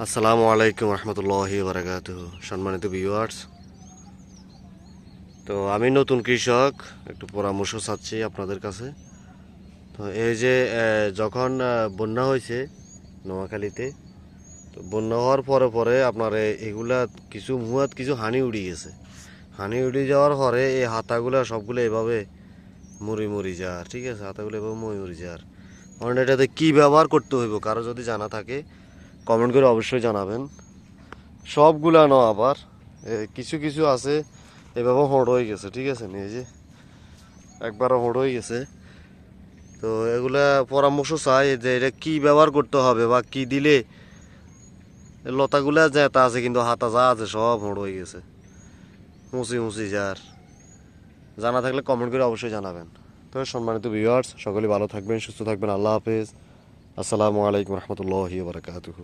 আসসালামু আলাইকুম রহমতুল্লাহি বারাকাতুহু। সম্মানিত ভিউয়ার্স, তো আমি নতুন কৃষক, একটু পরামর্শ চাচ্ছি আপনাদের কাছে। তো এই যে যখন বন্যা হয়েছে নোয়াখালীতে, তো বন্যা হওয়ার পরে পরে আপনার এগুলা কিছু মুহাত কিছু হানি উড়ে গেছে। হানি উড়ে যাওয়ার পরে এই হাতাগুলা সবগুলো এভাবে মরি মরি যার, ঠিক আছে, হাতাগুলো এভাবে মরি মরি যার। কারণ এটাতে কী ব্যবহার করতে হইব, কারো যদি জানা থাকে কমেন্ট করে অবশ্যই জানাবেন। সবগুলা ন আবার কিছু কিছু আছে এভাবে হোঁড় হয়ে গেছে, ঠিক আছে, এই যে একবারও হোঁড় হয়ে গেছে। তো এগুলা পরামর্শ চাই যে এটা কি ব্যবহার করতে হবে বা কি দিলে লতাগুলা যেটা আছে কিন্তু হাতা যা আছে সব হোঁড় হয়ে গেছে, মুচি মুচি যার। জানা থাকলে কমেন্ট করে অবশ্যই জানাবেন। তো সম্মানিত ভিউয়ার্স, সকলে ভালো থাকবেন, সুস্থ থাকবেন। আল্লাহ হাফেজ। আসসালামু আলাইকুম রহমতুল্লাহি ওয়া বারাকাতুহু।